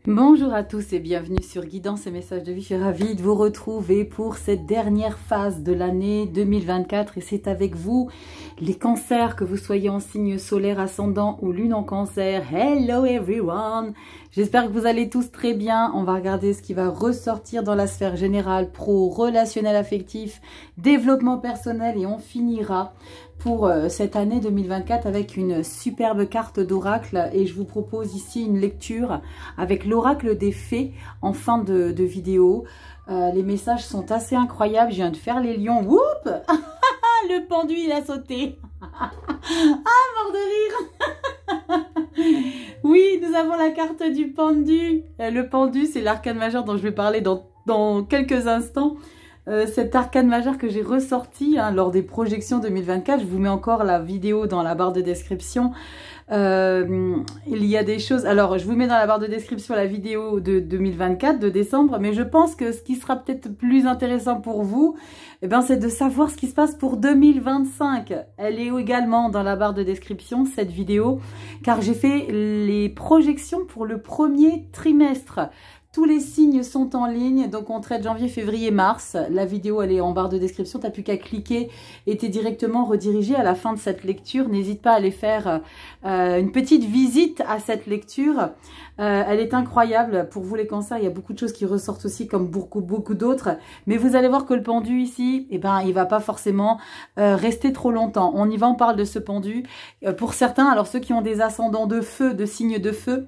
Bonjour à tous et bienvenue sur Guidance et Messages de vie. Je suis ravie de vous retrouver pour cette dernière phase de l'année 2024 et c'est avec vous les cancers, que vous soyez en signe solaire, ascendant ou lune en cancer. Hello everyone! J'espère que vous allez tous très bien. On va regarder ce qui va ressortir dans la sphère générale, pro, relationnel, affectif, développement personnel et on finira pour cette année 2024 avec une superbe carte d'oracle et je vous propose ici une lecture avec l'oracle des fées en fin de vidéo. Les messages sont assez incroyables, je viens de faire les lions, whoop. Le pendu il a sauté. Ah, mort de rire. Oui, nous avons la carte du pendu. Le pendu, c'est l'arcane majeur dont je vais parler dans quelques instants. Cet arcane majeur que j'ai ressorti lors des projections 2024, je vous mets encore la vidéo dans la barre de description. Il y a des choses, alors je vous mets dans la barre de description la vidéo de 2024 de décembre, mais je pense que ce qui sera peut-être plus intéressant pour vous, c'est de savoir ce qui se passe pour 2025. Elle est également dans la barre de description, cette vidéo, car j'ai fait les projections pour le premier trimestre. Tous les signes sont en ligne, donc on traite janvier, février, mars. La vidéo, elle est en barre de description. Tu n'as plus qu'à cliquer et tu es directement redirigé à la fin de cette lecture. N'hésite pas à aller faire une petite visite à cette lecture. Elle est incroyable. Pour vous les cancers, il y a beaucoup de choses qui ressortent aussi comme beaucoup d'autres. Mais vous allez voir que le pendu ici, il va pas forcément rester trop longtemps. On y va, on parle de ce pendu. Pour certains, alors ceux qui ont des ascendants de feu, de signes de feu,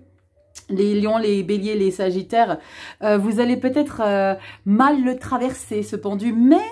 les lions, les béliers, les sagittaires, vous allez peut-être mal le traverser, ce pendu. Mais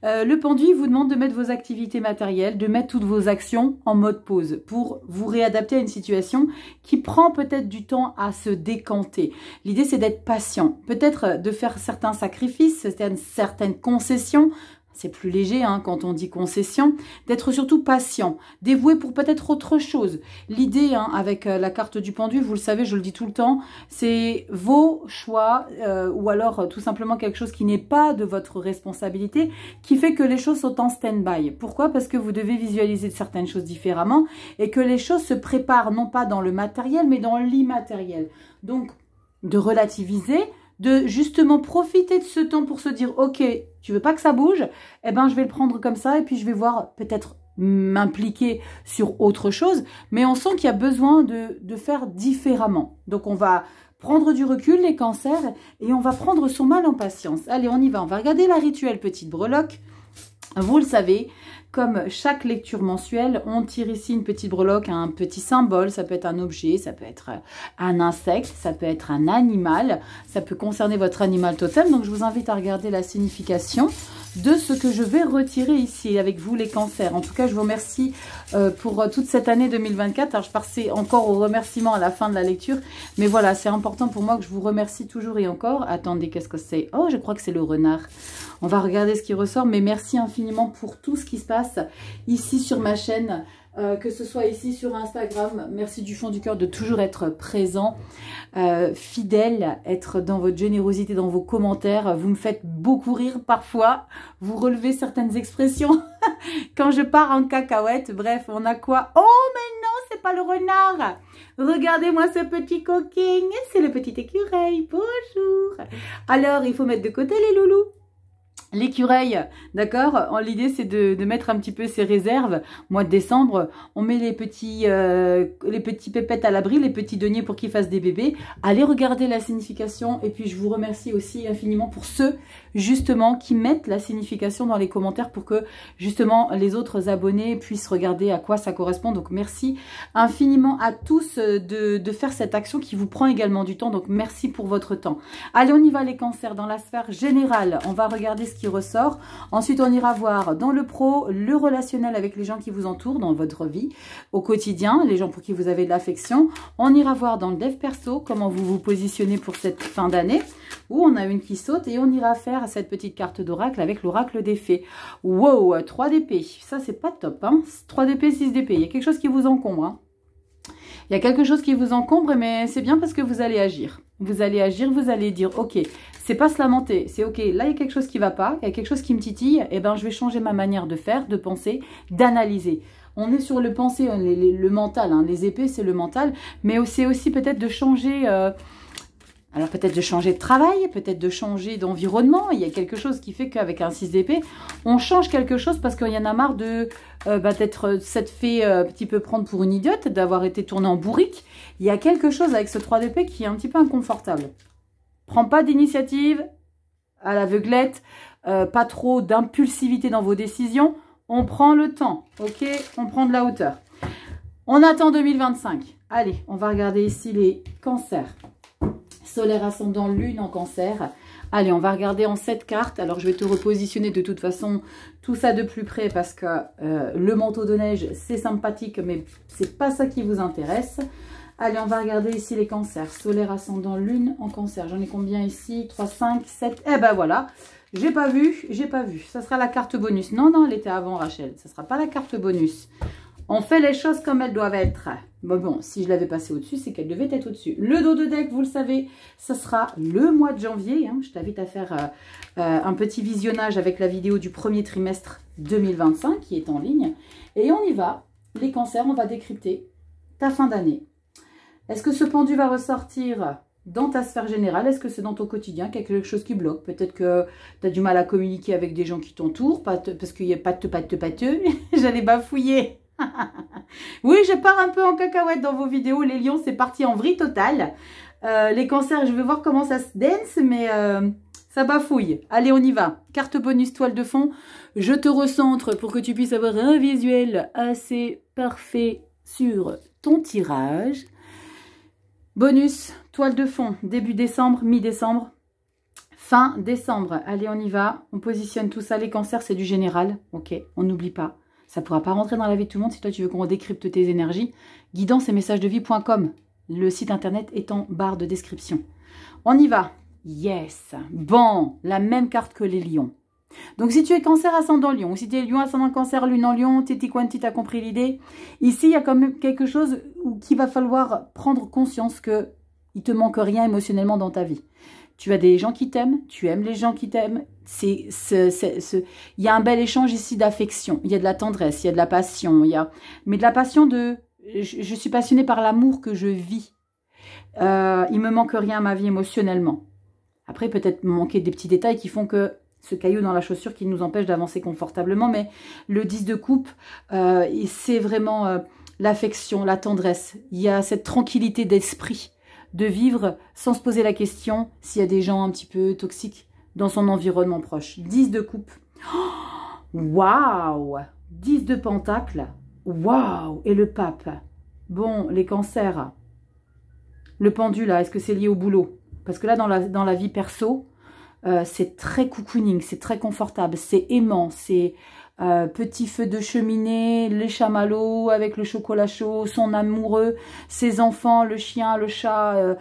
le pendu, il vous demande de mettre vos activités matérielles, de mettre toutes vos actions en mode pause pour vous réadapter à une situation qui prend peut-être du temps à se décanter. L'idée, c'est d'être patient. Peut-être de faire certains sacrifices, certaines concessions. C'est plus léger quand on dit concession, d'être surtout patient, dévoué pour peut-être autre chose. L'idée avec la carte du pendu, vous le savez, je le dis tout le temps, c'est vos choix ou alors tout simplement quelque chose qui n'est pas de votre responsabilité, qui fait que les choses sont en stand-by. Pourquoi? Parce que vous devez visualiser certaines choses différemment et que les choses se préparent non pas dans le matériel mais dans l'immatériel. Donc, de relativiser, de justement profiter de ce temps pour se dire ok, tu veux pas que ça bouge, je vais le prendre comme ça et puis je vais voir peut-être m'impliquer sur autre chose, mais on sent qu'il y a besoin de faire différemment. Donc on va prendre du recul les cancers et on va prendre son mal en patience. Allez, on y va, on va regarder la rituelle petite breloque. Vous le savez, comme chaque lecture mensuelle, on tire ici une petite breloque, un petit symbole. Ça peut être un objet, ça peut être un insecte, ça peut être un animal. Ça peut concerner votre animal totem. Donc, je vous invite à regarder la signification de ce que je vais retirer ici avec vous les cancers. En tout cas, je vous remercie pour toute cette année 2024. Alors, je passais encore aux remerciements à la fin de la lecture. Mais voilà, c'est important pour moi que je vous remercie toujours et encore. Attendez, qu'est-ce que c'est? Oh, je crois que c'est le renard. On va regarder ce qui ressort. Mais merci infiniment pour tout ce qui se passe ici sur ma chaîne. Que ce soit ici sur Instagram, merci du fond du cœur de toujours être présent, fidèle, être dans votre générosité, dans vos commentaires. Vous me faites beaucoup rire parfois, vous relevez certaines expressions quand je pars en cacahuète. Bref, on a quoi? Oh mais non, c'est pas le renard. Regardez-moi ce petit coquin, c'est le petit écureuil. Bonjour. Alors, il faut mettre de côté les loulous. L'écureuil, d'accord. L'idée, c'est de mettre un petit peu ses réserves. Mois de décembre, on met les petits pépettes à l'abri, les petits deniers pour qu'ils fassent des bébés. Allez regarder la signification. Et puis, je vous remercie aussi infiniment pour ceux, justement, qui mettent la signification dans les commentaires pour que, justement, les autres abonnés puissent regarder à quoi ça correspond. Donc, merci infiniment à tous de faire cette action qui vous prend également du temps. Donc, merci pour votre temps. Allez, on y va les cancers dans la sphère générale. On va regarder ce qui ressort. Ensuite, on ira voir dans le pro, le relationnel avec les gens qui vous entourent dans votre vie, au quotidien, les gens pour qui vous avez de l'affection. On ira voir dans le dev perso, comment vous vous positionnez pour cette fin d'année, où on a une qui saute, et on ira faire cette petite carte d'oracle avec l'oracle des fées. Wow, 3 d'épée. Ça, c'est pas top. 3 d'épée, 6 d'épée. Il y a quelque chose qui vous encombre. Il y a quelque chose qui vous encombre, mais c'est bien parce que vous allez agir. Vous allez agir, vous allez dire, ok, c'est pas se lamenter, c'est ok, là il y a quelque chose qui va pas, il y a quelque chose qui me titille, et je vais changer ma manière de faire, de penser, d'analyser. On est sur le penser, le mental, les épées c'est le mental, mais c'est aussi peut-être de changer Alors peut-être de changer de travail, peut-être de changer d'environnement. Il y a quelque chose qui fait qu'avec un 6 d'épée, on change quelque chose parce qu'il y en a marre de d'être s'être fait un petit peu prendre pour une idiote, d'avoir été tournée en bourrique. Il y a quelque chose avec ce 3 d'épée qui est un petit peu inconfortable. Prends pas d'initiative à l'aveuglette, pas trop d'impulsivité dans vos décisions. On prend le temps, ok? On prend de la hauteur. On attend 2025. Allez, on va regarder ici les cancers. Solaire, ascendant, lune en cancer. Allez, on va regarder en 7 cartes. Alors, je vais te repositionner de toute façon tout ça de plus près parce que le manteau de neige, c'est sympathique, mais c'est pas ça qui vous intéresse. Allez, on va regarder ici les cancers. Solaire, ascendant, lune en cancer. J'en ai combien ici? 3, 5, 7. Eh ben voilà. J'ai pas vu, j'ai pas vu. Ça sera la carte bonus. Non, non, elle était avant, Rachel. Ça sera pas la carte bonus. On fait les choses comme elles doivent être. Bon, si je l'avais passé au-dessus, c'est qu'elle devait être au-dessus. Le dos de deck, vous le savez, ça sera le mois de janvier. Hein. Je t'invite à faire un petit visionnage avec la vidéo du premier trimestre 2025 qui est en ligne. Et on y va. Les cancers, on va décrypter ta fin d'année. Est-ce que ce pendu va ressortir dans ta sphère générale? Est-ce que c'est dans ton quotidien quelque chose qui bloque? Peut-être que tu as du mal à communiquer avec des gens qui t'entourent parce qu'il n'y a pas de pâteux. J'allais bafouiller. Oui, je pars un peu en cacahuète dans vos vidéos. Les lions, c'est parti en vrille totale. Les cancers, je vais voir comment ça se dance, mais ça bafouille. Allez, on y va. Carte bonus, toile de fond. Je te recentre pour que tu puisses avoir un visuel assez parfait sur ton tirage. Bonus, toile de fond, début décembre, mi-décembre, fin décembre. Allez, on y va. On positionne tout ça. Les cancers, c'est du général. Ok, on n'oublie pas. Ça ne pourra pas rentrer dans la vie de tout le monde si toi tu veux qu'on décrypte tes énergies. Guidance-et-messages-de-vie.com. Le site internet est en barre de description. On y va. Yes. Bon, la même carte que les lions. Donc si tu es cancer ascendant lion, ou si tu es lion ascendant cancer, lune en lion, titi quanti, t'as compris l'idée. Ici, il y a quand même quelque chose qu'il va falloir prendre conscience qu'il ne te manque rien émotionnellement dans ta vie. Tu as des gens qui t'aiment, tu aimes les gens qui t'aiment. Il y a un bel échange ici d'affection. Il y a de la tendresse, il y a de la passion. Mais de la passion de... Je suis passionnée par l'amour que je vis. Il ne me manque rien à ma vie émotionnellement. Après, peut-être me manquer des petits détails qui font que ce caillou dans la chaussure qui nous empêche d'avancer confortablement. Mais le 10 de coupe, c'est vraiment l'affection, la tendresse. Il y a cette tranquillité d'esprit de vivre sans se poser la question s'il y a des gens un petit peu toxiques dans son environnement proche. 10 de coupe. Waouh! 10 de pentacle. Waouh! Et le pape. Bon, les cancers. Le pendu, là, est-ce que c'est lié au boulot? Parce que là, dans la vie perso, c'est très cocooning, c'est très confortable, c'est aimant, c'est petit feu de cheminée, les chamallows avec le chocolat chaud, son amoureux, ses enfants, le chien, le chat,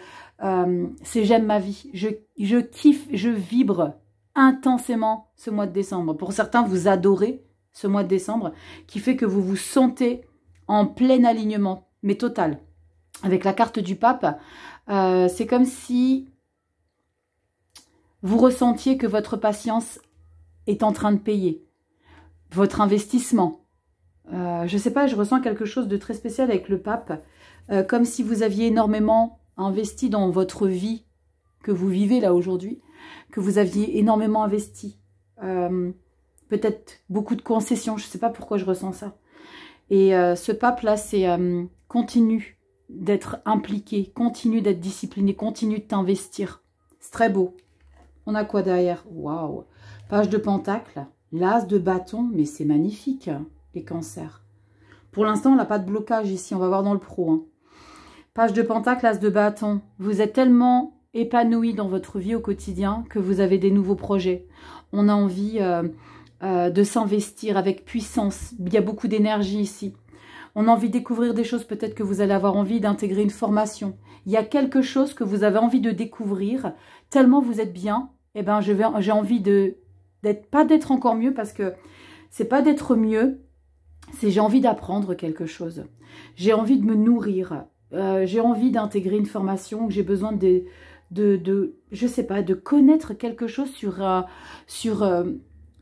c'est j'aime ma vie. Je kiffe, je vibre intensément ce mois de décembre. Pour certains, vous adorez ce mois de décembre qui fait que vous vous sentez en plein alignement, mais total. Avec la carte du pape, c'est comme si vous ressentiez que votre patience est en train de payer. Votre investissement. Je ne sais pas, je ressens quelque chose de très spécial avec le pape. Comme si vous aviez énormément investi dans votre vie que vous vivez là aujourd'hui. Que vous aviez énormément investi. Peut-être beaucoup de concessions. Je ne sais pas pourquoi je ressens ça. Et ce pape-là, c'est continue d'être impliqué. Continue d'être discipliné. Continue de t'investir. C'est très beau. On a quoi derrière? Waouh! Page de pentacle. L'as de bâton, mais c'est magnifique, hein, les cancers. Pour l'instant, on n'a pas de blocage ici, on va voir dans le pro. Hein. Page de pentacle, as de bâton. Vous êtes tellement épanoui dans votre vie au quotidien que vous avez des nouveaux projets. On a envie de s'investir avec puissance. Il y a beaucoup d'énergie ici. On a envie de découvrir des choses, peut-être que vous allez avoir envie d'intégrer une formation. Il y a quelque chose que vous avez envie de découvrir, tellement vous êtes bien. Eh ben, j'ai envie pas d'être encore mieux, parce que c'est pas d'être mieux, c'est j'ai envie d'apprendre quelque chose. J'ai envie de me nourrir. J'ai envie d'intégrer une formation, j'ai besoin je sais pas, de connaître quelque chose sur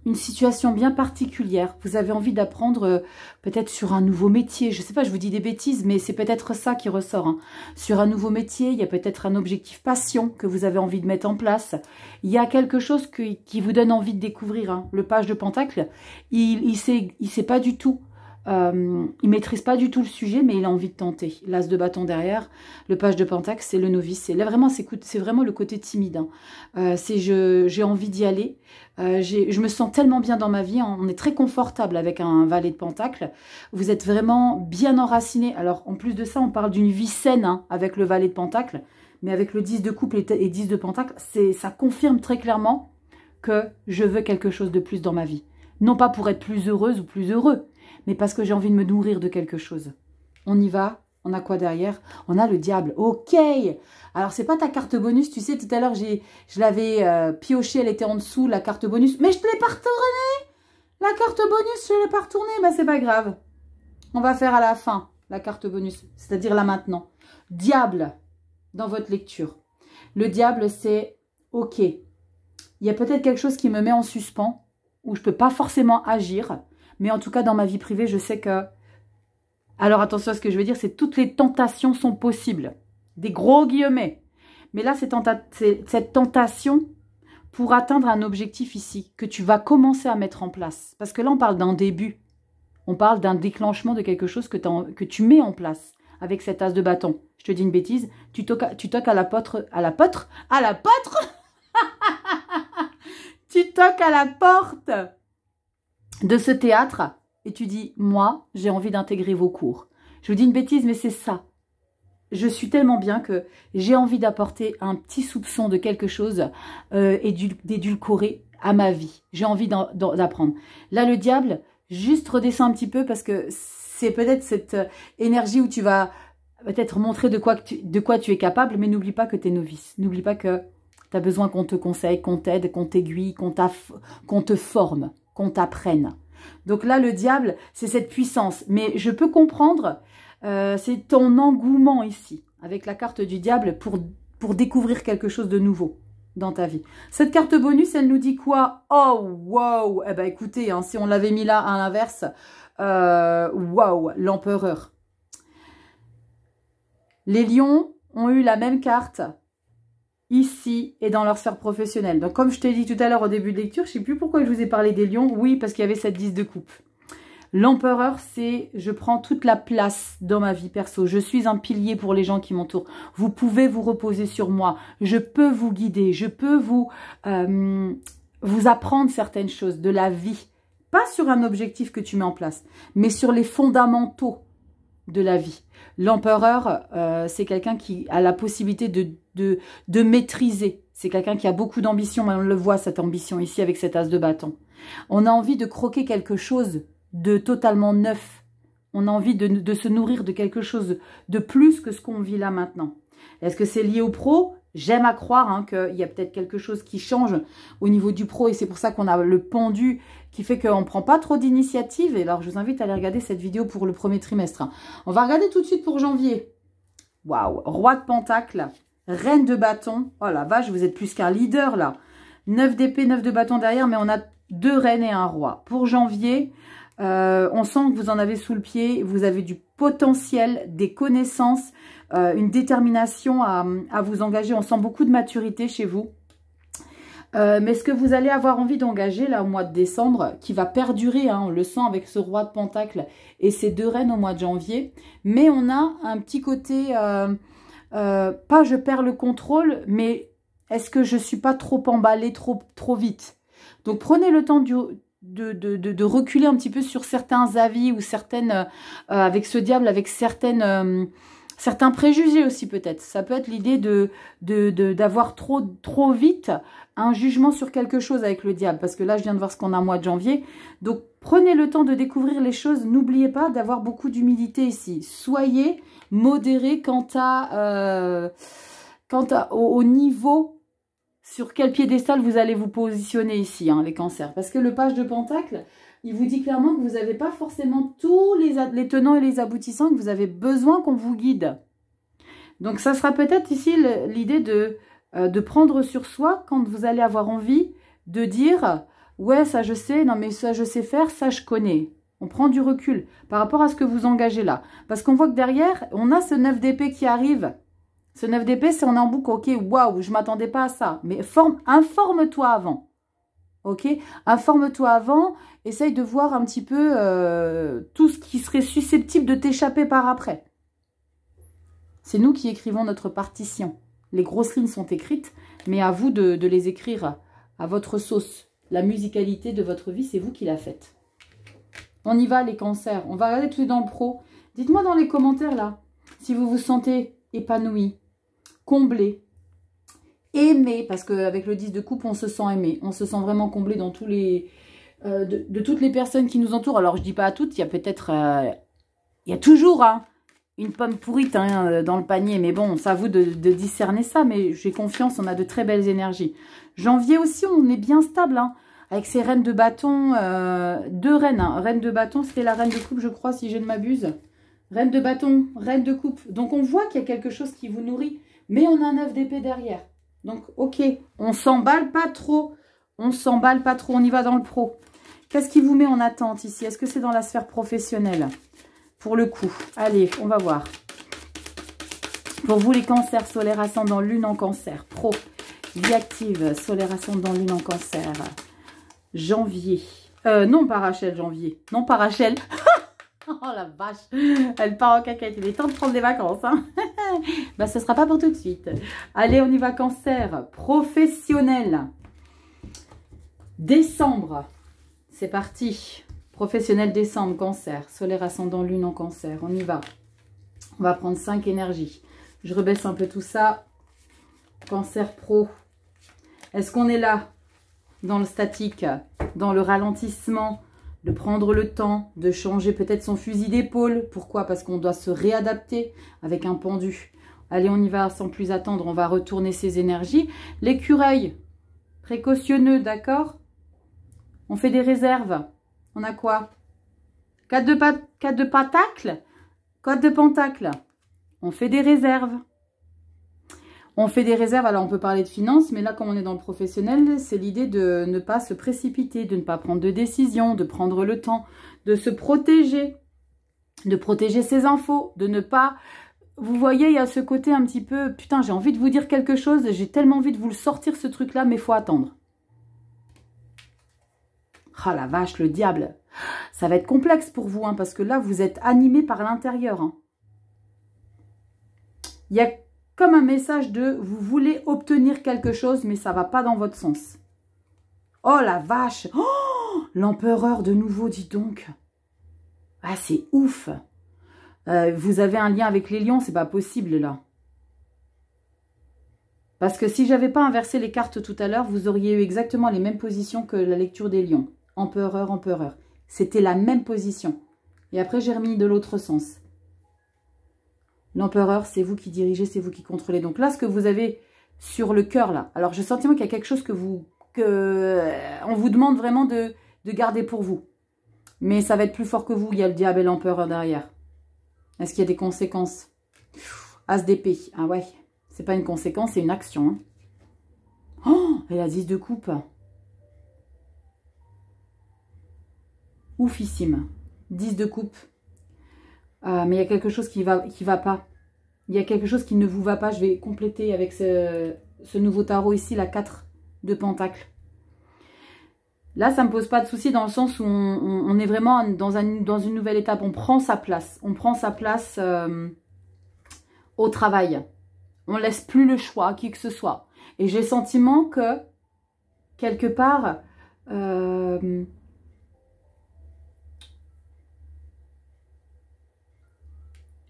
une situation bien particulière. Vous avez envie d'apprendre peut-être sur un nouveau métier. Je ne sais pas, je vous dis des bêtises, mais c'est peut-être ça qui ressort. Hein. Sur un nouveau métier, il y a peut-être un objectif passion que vous avez envie de mettre en place. Il y a quelque chose qui vous donne envie de découvrir. Hein. Le page de Pentacle, il sait pas du tout. Il maîtrise pas du tout le sujet, mais il a envie de tenter. L'as de bâton derrière, le page de Pentacle, c'est le novice. Là vraiment, c'est vraiment le côté timide. Hein. J'ai envie d'y aller. Je me sens tellement bien dans ma vie. Hein. On est très confortable avec un valet de Pentacle. Vous êtes vraiment bien enraciné. Alors en plus de ça, on parle d'une vie saine hein, avec le valet de Pentacle, mais avec le 10 de couple et 10 de Pentacle, ça confirme très clairement que je veux quelque chose de plus dans ma vie. Non pas pour être plus heureuse ou plus heureux, mais parce que j'ai envie de me nourrir de quelque chose. On y va. On a quoi derrière? On a le diable. Ok. Alors, c'est pas ta carte bonus. Tu sais, tout à l'heure, je l'avais piochée. Elle était en dessous, la carte bonus. Mais je te l'ai pas retournée. La carte bonus, je ne l'ai pas retournée. Bah, c'est pas grave. On va faire à la fin la carte bonus. C'est-à-dire là maintenant. Diable dans votre lecture. Le diable, c'est ok. Il y a peut-être quelque chose qui me met en suspens où je ne peux pas forcément agir. Mais en tout cas, dans ma vie privée, je sais que... Alors, attention à ce que je veux dire, c'est toutes les tentations sont possibles. Des gros guillemets. Mais là, cette tentation pour atteindre un objectif ici, que tu vas commencer à mettre en place. Parce que là, on parle d'un début. On parle d'un déclenchement de quelque chose que tu mets en place avec cet as de bâton. Je te dis une bêtise, tu toques à l'apôtre... À l'apôtre? À l'apôtre. Tu toques à la porte de ce théâtre et tu dis, moi, j'ai envie d'intégrer vos cours. Je vous dis une bêtise, mais c'est ça. Je suis tellement bien que j'ai envie d'apporter un petit soupçon de quelque chose et d'édulcorer à ma vie. J'ai envie d'apprendre. Là, le diable, juste redescends un petit peu parce que c'est peut-être cette énergie où tu vas peut-être montrer de quoi tu es capable, mais n'oublie pas que tu es novice. N'oublie pas que tu as besoin qu'on te conseille, qu'on t'aide, qu'on t'aiguille, qu'on te forme, qu'on t'apprenne. Donc là, le diable, c'est cette puissance. Mais je peux comprendre, c'est ton engouement ici, avec la carte du diable, pour découvrir quelque chose de nouveau dans ta vie. Cette carte bonus, elle nous dit quoi? Oh, wow! Eh ben écoutez, hein, si on l'avait mis là à l'inverse, wow, l'empereur. Les lions ont eu la même carte ici et dans leur sphère professionnelle. Donc, comme je t'ai dit tout à l'heure au début de lecture, je ne sais plus pourquoi je vous ai parlé des lions. Oui, parce qu'il y avait cette 10 de coupe. L'empereur, c'est je prends toute la place dans ma vie perso. Je suis un pilier pour les gens qui m'entourent. Vous pouvez vous reposer sur moi. Je peux vous guider. Je peux vous apprendre certaines choses de la vie. Pas sur un objectif que tu mets en place, mais sur les fondamentaux de la vie. L'empereur, c'est quelqu'un qui a la possibilité de maîtriser. C'est quelqu'un qui a beaucoup d'ambition, mais on le voit, cette ambition ici avec cet as de bâton. On a envie de croquer quelque chose de totalement neuf. On a envie de se nourrir de quelque chose de plus que ce qu'on vit là maintenant. Est-ce que c'est lié au pro? J'aime à croire hein, qu'il y a peut-être quelque chose qui change au niveau du pro et c'est pour ça qu'on a le pendu qui fait qu'on ne prend pas trop d'initiative. Et alors, je vous invite à aller regarder cette vidéo pour le premier trimestre. On va regarder tout de suite pour janvier. Waouh! Roi de Pentacle, Reine de bâton. Oh la vache, vous êtes plus qu'un leader là. 9 d'épée, 9 de bâton derrière, mais on a 2 reines et un roi. Pour janvier, on sent que vous en avez sous le pied. Vous avez du potentiel, des connaissances, une détermination à vous engager. On sent beaucoup de maturité chez vous. Mais ce que vous allez avoir envie d'engager là au mois de décembre, qui va perdurer, hein, on le sent avec ce roi de Pentacle et ces 2 reines au mois de janvier, mais on a un petit côté, pas je perds le contrôle, mais est-ce que je ne suis pas trop emballée trop vite? Donc prenez le temps de reculer un petit peu sur certains avis ou certaines, avec ce diable, avec certains préjugés aussi peut-être. Ça peut être l'idée d'avoir trop vite un jugement sur quelque chose avec le diable. Parce que là, je viens de voir ce qu'on a au mois de janvier. Donc, prenez le temps de découvrir les choses. N'oubliez pas d'avoir beaucoup d'humilité ici. Soyez modérés au niveau sur quel piédestal vous allez vous positionner ici, hein, les cancers. Parce que le page de Pentacle, il vous dit clairement que vous n'avez pas forcément tous les tenants et les aboutissants, que vous avez besoin qu'on vous guide. Donc, ça sera peut-être ici l'idée de prendre sur soi quand vous allez avoir envie de dire « Ouais, ça je sais, non mais ça je sais faire, ça je connais. On prend du recul par rapport à ce que vous engagez là. Parce qu'on voit que derrière, on a ce 9 d'épée qui arrive. Ce 9 d'épée, c'est on est en boucle, ok, waouh, je ne m'attendais pas à ça. Mais informe-toi avant. Ok, informe-toi avant, essaye de voir un petit peu tout ce qui serait susceptible de t'échapper par après. C'est nous qui écrivons notre partition. Les grosses lignes sont écrites, mais à vous de les écrire à votre sauce. La musicalité de votre vie, c'est vous qui la faites. On y va les cancers, on va regarder tout dans le pro. Dites-moi dans les commentaires là, si vous vous sentez épanoui, comblé, aimé, parce qu'avec le 10 de coupe, on se sent aimé. On se sent vraiment comblé dans tous les, de toutes les personnes qui nous entourent. Alors je dis pas à toutes, il y a peut-être, il y a toujours une pomme pourrite dans le panier. Mais bon, c'est à vous de discerner ça, mais j'ai confiance, on a de très belles énergies. Janvier aussi, on est bien stable, avec ces reines de bâton, deux reines. Reine de bâton, c'était la reine de coupe, je crois, si je ne m'abuse. Reine de bâton, reine de coupe. Donc, on voit qu'il y a quelque chose qui vous nourrit, mais on a un 9 d'épée derrière. Donc, ok, on s'emballe pas trop. On s'emballe pas trop, on y va dans le pro. Qu'est-ce qui vous met en attente ici? Est-ce que c'est dans la sphère professionnelle? Pour le coup, allez, on va voir. Pour vous, les cancers, solaire ascendant, lune en cancer. Pro, vie active, solaire ascendant, lune en cancer. Janvier. Non, pas Rachel, janvier. Non, pas Rachel. Oh la vache. Elle part en cacahuète. Il est temps de prendre des vacances. Bah, ce ne sera pas pour tout de suite. Allez, on y va, cancer. Professionnel. Décembre. C'est parti. Professionnel décembre, cancer. Solaire ascendant, lune en cancer. On y va. On va prendre 5 énergies. Je rebaisse un peu tout ça. Cancer pro. Est-ce qu'on est là? Dans le statique, dans le ralentissement, de prendre le temps, de changer peut-être son fusil d'épaule. Pourquoi? Parce qu'on doit se réadapter avec un pendu. Allez, on y va sans plus attendre, on va retourner ses énergies. L'écureuil, précautionneux, d'accord? On fait des réserves. On a quoi? 4 de pentacle, 4 de pentacle. On fait des réserves. On fait des réserves, alors on peut parler de finances, mais là, comme on est dans le professionnel, c'est l'idée de ne pas se précipiter, de ne pas prendre de décision, de prendre le temps, de se protéger, de protéger ses infos, de ne pas... Vous voyez, il y a ce côté un petit peu, putain, j'ai envie de vous dire quelque chose, j'ai tellement envie de vous le sortir, ce truc-là, mais il faut attendre. Ah la vache, le diable. Ça va être complexe pour vous, parce que là, vous êtes animé par l'intérieur. Il y a comme un message de vous voulez obtenir quelque chose, mais ça ne va pas dans votre sens. Oh la vache! Oh, l'empereur de nouveau, dis donc. Ah, c'est ouf. Vous avez un lien avec les lions, c'est pas possible là. Parce que si j'avais pas inversé les cartes tout à l'heure, vous auriez eu exactement les mêmes positions que la lecture des lions. Empereur, empereur. C'était la même position. Et après, j'ai remis de l'autre sens. L'empereur, c'est vous qui dirigez, c'est vous qui contrôlez. Donc là, ce que vous avez sur le cœur, là. Alors, j'ai le sentiment qu'il y a quelque chose on vous demande vraiment de garder pour vous. Mais ça va être plus fort que vous. Il y a le diable et l'empereur derrière. Est-ce qu'il y a des conséquences? As d'épée. Ah ouais. C'est pas une conséquence, c'est une action. Oh, et la 10 de coupe. Oufissime. 10 de coupe. Mais il y a quelque chose qui va pas. Il y a quelque chose qui ne vous va pas. Je vais compléter avec ce nouveau tarot ici, la 4 de pentacle. Là, ça ne me pose pas de souci dans le sens où on est vraiment dans une nouvelle étape. On prend sa place. On prend sa place au travail. On ne laisse plus le choix à qui que ce soit. Et j'ai le sentiment que, quelque part...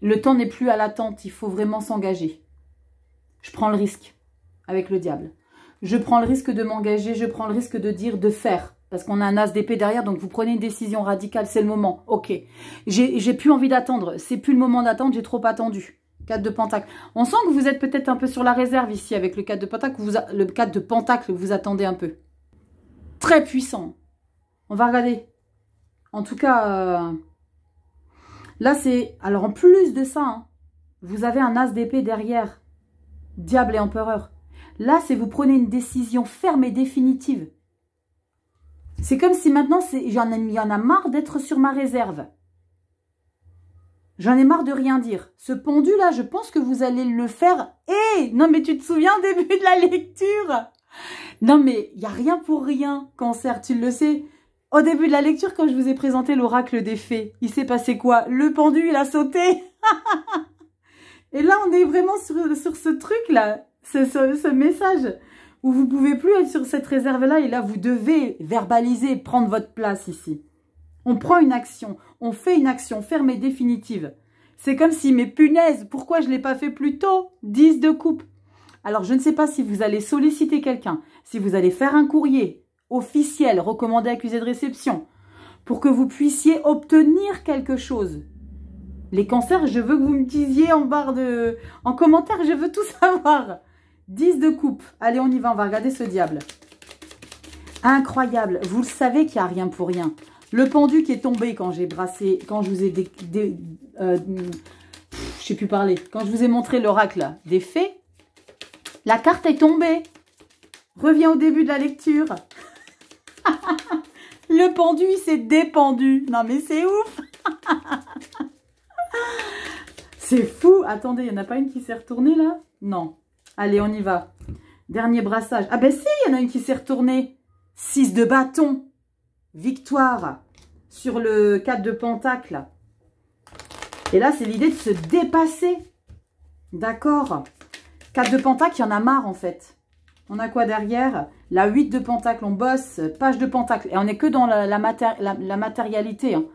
le temps n'est plus à l'attente, il faut vraiment s'engager. Je prends le risque avec le diable. Je prends le risque de m'engager, je prends le risque de dire, de faire. Parce qu'on a un as d'épée derrière, donc vous prenez une décision radicale, c'est le moment. Ok, j'ai plus envie d'attendre, c'est plus le moment d'attendre, j'ai trop attendu. 4 de pentacle. On sent que vous êtes peut-être un peu sur la réserve ici avec le 4 de pentacle. Le 4 de pentacle, vous attendez un peu. Très puissant. On va regarder. En tout cas... là, c'est... Alors, en plus de ça, vous avez un as d'épée derrière. Diable et empereur. Là, c'est vous prenez une décision ferme et définitive. C'est comme si maintenant, il y en a marre d'être sur ma réserve. J'en ai marre de rien dire. Ce pendu-là, je pense que vous allez le faire. Hé, non, mais tu te souviens au début de la lecture? Non, mais il n'y a rien pour rien, Cancer, tu le sais. Au début de la lecture, quand je vous ai présenté l'oracle des fées, il s'est passé quoi? Le pendu, il a sauté. Et là, on est vraiment sur ce truc-là, ce message, où vous ne pouvez plus être sur cette réserve-là. Et là, vous devez verbaliser, prendre votre place ici. On prend une action, on fait une action ferme et définitive. C'est comme si, mais punaise, pourquoi je ne l'ai pas fait plus tôt? 10 de coupe. Alors, je ne sais pas si vous allez solliciter quelqu'un, si vous allez faire un courrier officiel, recommandé, accusé de réception, pour que vous puissiez obtenir quelque chose. Les cancers, je veux que vous me disiez en commentaire, je veux tout savoir. 10 de coupe. Allez, on y va, on va regarder ce diable. Incroyable. Vous le savez qu'il n'y a rien pour rien. Le pendu qui est tombé quand j'ai brassé, quand je vous ai je sais plus parler. Quand je vous ai montré l'oracle des fées, la carte est tombée. Reviens au début de la lecture. Le pendu, il s'est dépendu. Non, mais c'est ouf. C'est fou. Attendez, il n'y en a pas une qui s'est retournée là? Non. Allez, on y va. Dernier brassage. Ah ben si, il y en a une qui s'est retournée. 6 de bâton. Victoire. Sur le 4 de pentacle. Et là, c'est l'idée de se dépasser. D'accord. 4 de pentacle, il y en a marre en fait. On a quoi derrière? La 8 de pentacle, on bosse. Page de pentacle. Et on n'est que dans la matérialité. Hein.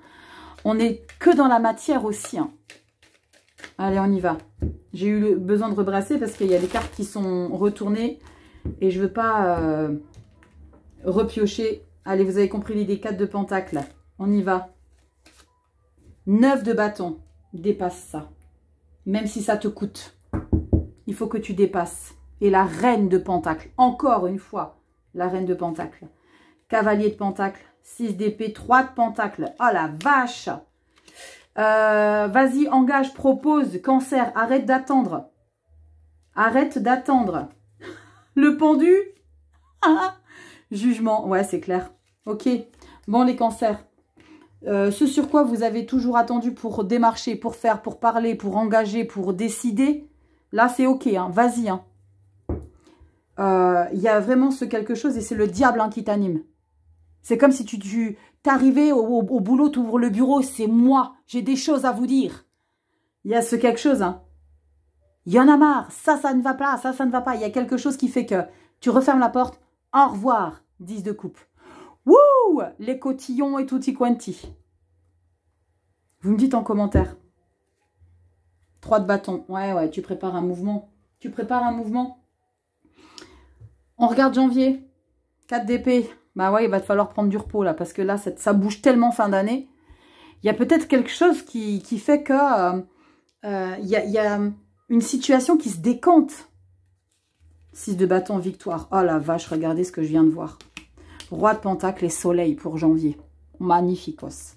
On n'est que dans la matière aussi. Hein. Allez, on y va. J'ai eu besoin de rebrasser parce qu'il y a des cartes qui sont retournées. Et je ne veux pas repiocher. Allez, vous avez compris l'idée. 4 de pentacle. On y va. 9 de bâton. Dépasse ça. Même si ça te coûte. Il faut que tu dépasses. Et la reine de pentacle. Encore une fois. La reine de pentacle. Cavalier de pentacle. 6 d'épée. 3 de pentacle. Oh la vache. Vas-y, engage, propose. Cancer, arrête d'attendre. Arrête d'attendre. Le pendu. Jugement. Ouais, c'est clair. Ok. Bon, les cancers. Ce sur quoi vous avez toujours attendu pour démarcher, pour faire, pour parler, pour engager, pour décider. Là, c'est ok. Hein. Vas-y. Hein. Y a vraiment ce quelque chose et c'est le diable hein, qui t'anime. C'est comme si tu t'arrivais au boulot, tu ouvres le bureau, c'est moi, j'ai des choses à vous dire. Il y a ce quelque chose, hein. Il y en a marre, ça ne va pas, ça ne va pas. Il y a quelque chose qui fait que tu refermes la porte, au revoir, 10 de coupe. Wouh, les cotillons et tutti quanti. Vous me dites en commentaire. 3 de bâton, ouais, tu prépares un mouvement. Tu prépares un mouvement. On regarde janvier, 4 d'épée. Bah ouais, il va te falloir prendre du repos là, parce que là, ça bouge tellement fin d'année. Il y a peut-être quelque chose qui fait que il y a une situation qui se décante. 6 de bâton, victoire. Oh la vache, regardez ce que je viens de voir. Roi de pentacle et soleil pour janvier. Magnificos.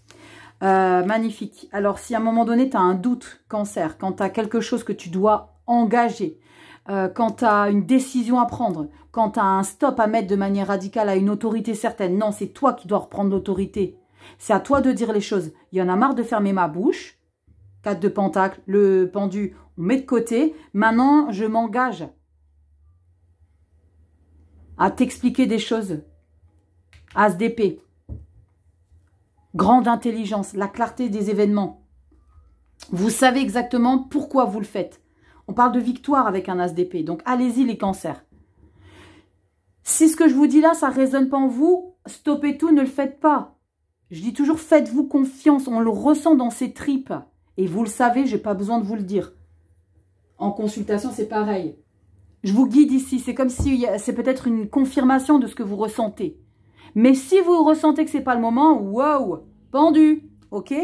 Magnifique. Alors, si à un moment donné, tu as un doute, cancer, quand tu as quelque chose que tu dois engager, quand tu as une décision à prendre, quand tu as un stop à mettre de manière radicale à une autorité certaine. Non, c'est toi qui dois reprendre l'autorité. C'est à toi de dire les choses. Il y en a marre de fermer ma bouche. 4 de pentacle, le pendu, on met de côté. Maintenant, je m'engage à t'expliquer des choses. As d'épée. Grande intelligence, la clarté des événements. Vous savez exactement pourquoi vous le faites. On parle de victoire avec un as d'épée. Donc, allez-y les cancers. Si ce que je vous dis là, ça ne résonne pas en vous, stoppez tout, ne le faites pas. Je dis toujours, faites-vous confiance. On le ressent dans ses tripes. Et vous le savez, je n'ai pas besoin de vous le dire. En consultation, c'est pareil. Je vous guide ici. C'est comme si c'est peut-être une confirmation de ce que vous ressentez. Mais si vous ressentez que ce n'est pas le moment, wow, pendu, ok?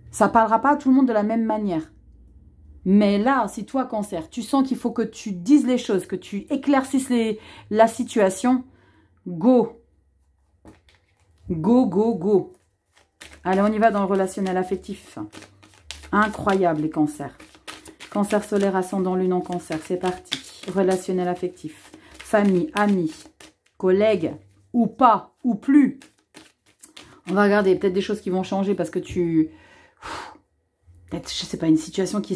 Ça ne parlera pas à tout le monde de la même manière. Mais là, si toi, cancer, tu sens qu'il faut que tu dises les choses, que tu éclaircisses la situation, go. Go, go, go. Allez, on y va dans le relationnel affectif. Incroyable, les cancers. Cancer solaire, ascendant, lune en cancer. C'est parti. Relationnel affectif. Famille, amis, collègues ou pas, ou plus. On va regarder peut-être des choses qui vont changer parce que peut-être, je sais pas, une situation qui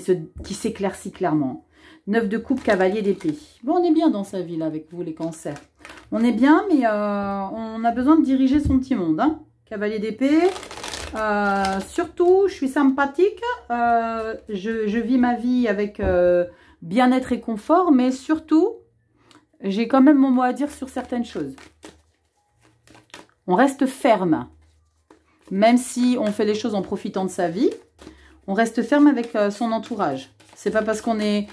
s'éclaircit clairement. 9 de coupe, cavalier d'épée. Bon, on est bien dans sa vie, là, avec vous, les cancers. On est bien, mais on a besoin de diriger son petit monde. Hein. Cavalier d'épée. Surtout, je suis sympathique. Je vis ma vie avec bien-être et confort, mais surtout, j'ai quand même mon mot à dire sur certaines choses. On reste ferme. Même si on fait les choses en profitant de sa vie, on reste ferme avec son entourage. C'est pas parce qu'on est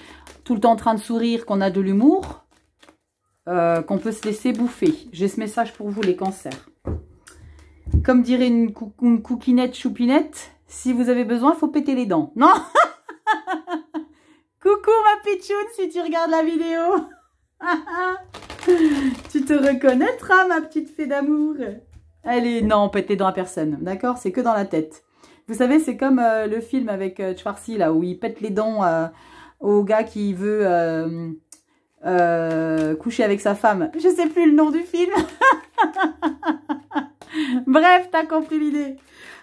tout le temps en train de sourire, qu'on a de l'humour, qu'on peut se laisser bouffer. J'ai ce message pour vous, les cancers. Comme dirait une couquinette choupinette, si vous avez besoin, il faut péter les dents. Non. Coucou ma pitchoune, si tu regardes la vidéo. Tu te reconnaîtras, ma petite fée d'amour. Allez, non, on pète les dents à personne, d'accord? C'est que dans la tête. Vous savez, c'est comme le film avec Schwarzy, là, où il pète les dents au gars qui veut coucher avec sa femme. Je sais plus le nom du film. Bref, t'as compris l'idée.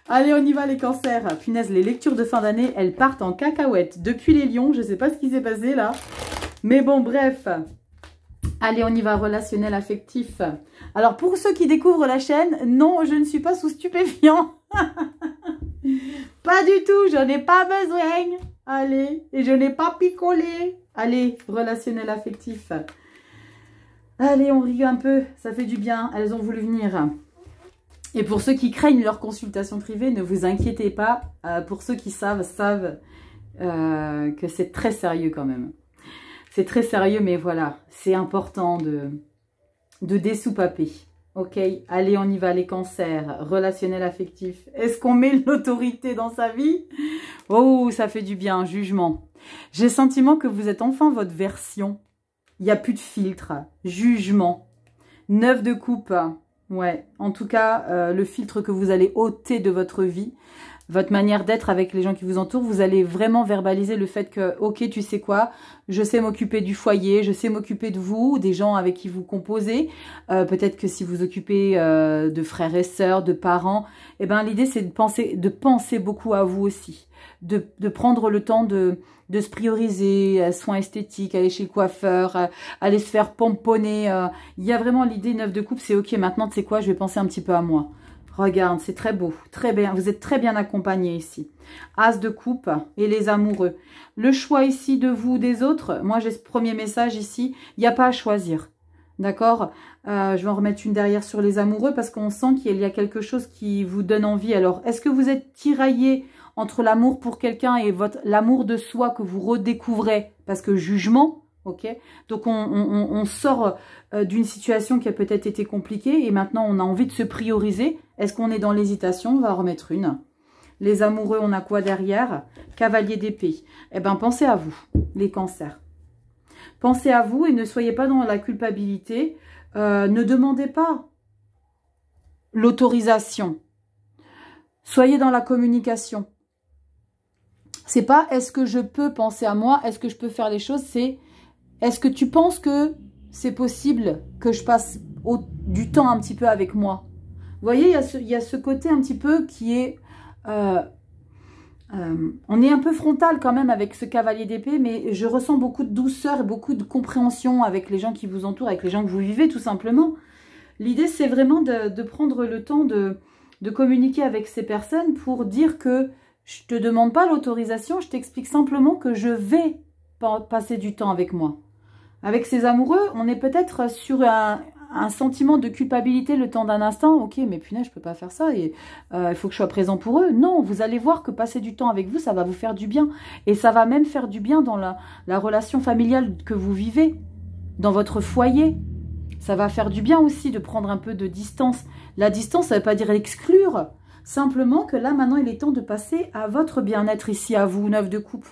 Allez, on y va les cancers. Punaise, les lectures de fin d'année, elles partent en cacahuète. Depuis les lions, je sais pas ce qui s'est passé là. Mais bon, bref. Allez, on y va, relationnel affectif. Alors, pour ceux qui découvrent la chaîne, non, je ne suis pas sous stupéfiant. Pas du tout, j'en ai pas besoin. Allez, et je n'ai pas picolé. Allez, relationnel affectif. Allez, on rit un peu, ça fait du bien. Elles ont voulu venir. Et pour ceux qui craignent leur consultation privée, ne vous inquiétez pas. Pour ceux qui savent que c'est très sérieux quand même. C'est très sérieux, mais voilà, c'est important de dessoupaper. Ok, allez, on y va, les cancers, relationnel affectif. Est-ce qu'on met l'autorité dans sa vie? Oh, ça fait du bien, jugement. J'ai le sentiment que vous êtes enfin votre version. Il n'y a plus de filtre, jugement. 9 de coupe, ouais. En tout cas, le filtre que vous allez ôter de votre vie, votre manière d'être avec les gens qui vous entourent, vous allez vraiment verbaliser le fait que, ok, tu sais quoi, je sais m'occuper du foyer, je sais m'occuper de vous, des gens avec qui vous composez. Peut-être que si vous occupez de frères et sœurs, de parents, eh ben l'idée c'est de penser beaucoup à vous aussi, de prendre le temps de se prioriser, soins esthétiques, aller chez le coiffeur, aller se faire pomponner. Il y a vraiment l'idée 9 de coupe, c'est ok, maintenant tu sais quoi, je vais penser un petit peu à moi. Regarde, c'est très beau, très bien. Vous êtes très bien accompagné ici. As de coupe et les amoureux. Le choix ici de vous, des autres. Moi, j'ai ce premier message ici. Il n'y a pas à choisir. D'accord? Je vais en remettre une derrière sur les amoureux parce qu'on sent qu'il y a quelque chose qui vous donne envie. Alors, est-ce que vous êtes tiraillé entre l'amour pour quelqu'un et l'amour de soi que vous redécouvrez? Parce que jugement... Ok, donc on sort d'une situation qui a peut-être été compliquée et maintenant on a envie de se prioriser. Est-ce qu'on est dans l'hésitation? On va en remettre une. Les amoureux, on a quoi derrière? Cavalier d'épée. Eh bien, pensez à vous, les cancers. Pensez à vous et ne soyez pas dans la culpabilité. Ne demandez pas l'autorisation. Soyez dans la communication. C'est pas est-ce que je peux penser à moi, est-ce que je peux faire les choses, c'est... Est-ce que tu penses que c'est possible que je passe du temps un petit peu avec moi? Vous voyez, il y a ce côté un petit peu qui est... on est un peu frontal quand même avec ce cavalier d'épée, mais je ressens beaucoup de douceur et beaucoup de compréhension avec les gens qui vous entourent, avec les gens que vous vivez tout simplement. L'idée, c'est vraiment de prendre le temps de communiquer avec ces personnes pour dire que je ne te demande pas l'autorisation, je t'explique simplement que je vais passer du temps avec moi. Avec ces amoureux, on est peut-être sur un sentiment de culpabilité le temps d'un instant. Ok, mais punaise, je peux pas faire ça et il faut que je sois présent pour eux. Non, vous allez voir que passer du temps avec vous, ça va vous faire du bien. Et ça va même faire du bien dans la relation familiale que vous vivez, dans votre foyer. Ça va faire du bien aussi de prendre un peu de distance. La distance, ça ne veut pas dire exclure. Simplement que là, maintenant, il est temps de passer à votre bien-être ici, à vous, 9 de coupe.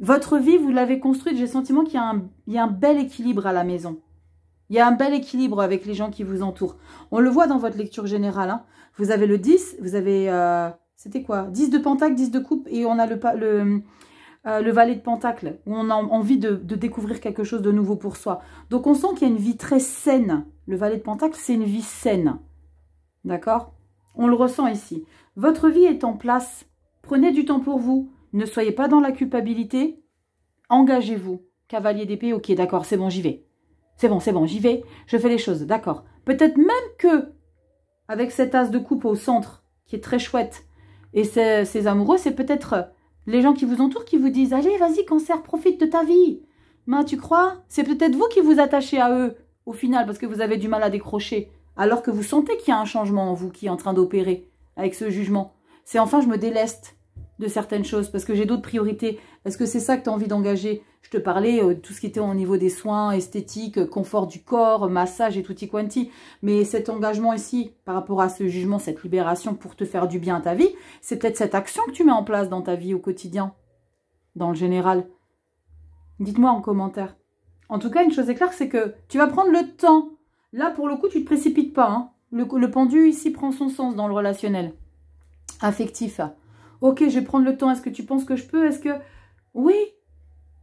Votre vie, vous l'avez construite. J'ai le sentiment qu'il y a un bel équilibre à la maison. Il y a un bel équilibre avec les gens qui vous entourent. On le voit dans votre lecture générale. Hein. Vous avez le 10, vous avez... c'était quoi? 10 de pentacle, 10 de coupe. Et on a le valet de Pentacle, où on a envie de découvrir quelque chose de nouveau pour soi. Donc, on sent qu'il y a une vie très saine. Le valet de Pentacle, c'est une vie saine. D'accord? On le ressent ici. Votre vie est en place. Prenez du temps pour vous. Ne soyez pas dans la culpabilité. Engagez-vous. Cavalier d'épée, ok, d'accord, c'est bon, j'y vais. C'est bon, j'y vais. Je fais les choses, d'accord. Peut-être même que, avec cet as de coupe au centre, qui est très chouette, et ces amoureux, c'est peut-être les gens qui vous entourent qui vous disent « Allez, vas-y, Cancer, profite de ta vie. » Mais tu crois? C'est peut-être vous qui vous attachez à eux, au final, parce que vous avez du mal à décrocher, alors que vous sentez qu'il y a un changement en vous qui est en train d'opérer avec ce jugement. C'est enfin, je me déleste de certaines choses, parce que j'ai d'autres priorités. Est-ce que c'est ça que tu as envie d'engager? Je te parlais de tout ce qui était au niveau des soins, esthétiques, confort du corps, massage et tutti quanti. Mais cet engagement ici, par rapport à ce jugement, cette libération pour te faire du bien à ta vie, c'est peut-être cette action que tu mets en place dans ta vie au quotidien, dans le général. Dites-moi en commentaire. En tout cas, une chose est claire, c'est que tu vas prendre le temps. Là, pour le coup, tu ne te précipites pas. Hein. Le pendu ici prend son sens dans le relationnel affectif. Ok, je vais prendre le temps. Est-ce que tu penses que je peux? Est-ce que... Oui.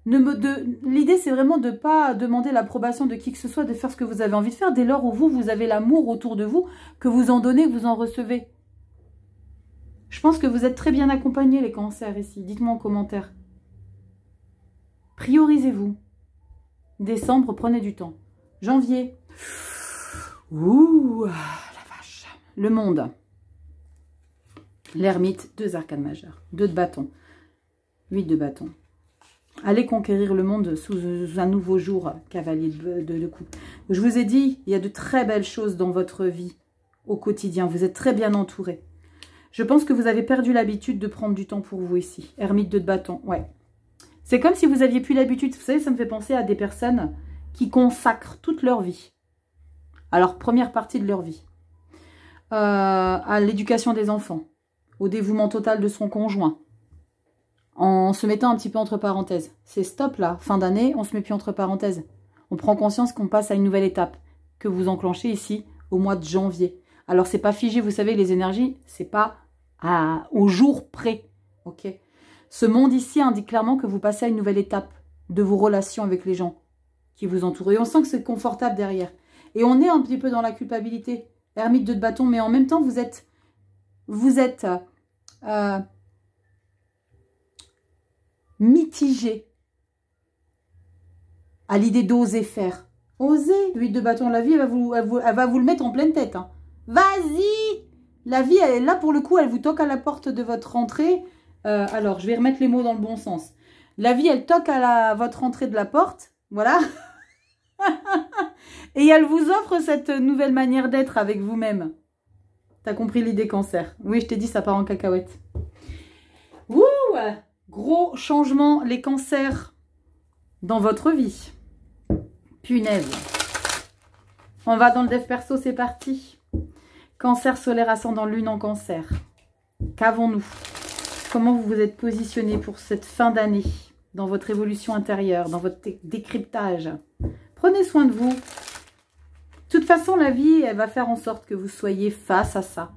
L'idée, c'est vraiment de ne pas demander l'approbation de qui que ce soit, de faire ce que vous avez envie de faire, dès lors où vous avez l'amour autour de vous, que vous en donnez, que vous en recevez. Je pense que vous êtes très bien accompagnés, les cancers, ici. Dites-moi en commentaire. Priorisez-vous. Décembre, prenez du temps. Janvier. Ouh, la vache. Le monde. L'ermite, 2 arcanes majeures. 2 de bâton. 8 de bâton. Allez conquérir le monde sous un nouveau jour, cavalier de coupe. Je vous ai dit, il y a de très belles choses dans votre vie au quotidien. Vous êtes très bien entouré. Je pense que vous avez perdu l'habitude de prendre du temps pour vous ici. Ermite, 2 de bâton, ouais. C'est comme si vous aviez plus l'habitude. Vous savez, ça me fait penser à des personnes qui consacrent toute leur vie. Alors, première partie de leur vie. À l'éducation des enfants. Au dévouement total de son conjoint. En se mettant un petit peu entre parenthèses. C'est stop là, fin d'année, on se met plus entre parenthèses. On prend conscience qu'on passe à une nouvelle étape que vous enclenchez ici au mois de janvier. Alors c'est pas figé, vous savez, les énergies, c'est pas au jour près. Ok. Ce monde ici indique clairement que vous passez à une nouvelle étape de vos relations avec les gens qui vous entourent. Et on sent que c'est confortable derrière. Et on est un petit peu dans la culpabilité. Ermite, 2 de bâton, mais en même temps vous êtes mitigé à l'idée d'oser faire. Oser, 8 de bâton, la vie, elle va vous le mettre en pleine tête. Hein. Vas-y! La vie, elle est là pour le coup, elle vous toque à la porte de votre rentrée. Alors, je vais remettre les mots dans le bon sens. La vie, elle toque à votre entrée de la porte. Voilà. Et elle vous offre cette nouvelle manière d'être avec vous-même. T'as compris l'idée, cancer? Oui, je t'ai dit, ça part en cacahuète. Ouh! Gros changement, les cancers, dans votre vie. Punaise. On va dans le dev perso, c'est parti. Cancer solaire ascendant lune en cancer. Qu'avons-nous? Comment vous vous êtes positionné pour cette fin d'année? Dans votre évolution intérieure, dans votre décryptage. Prenez soin de vous. De toute façon, la vie, elle va faire en sorte que vous soyez face à ça.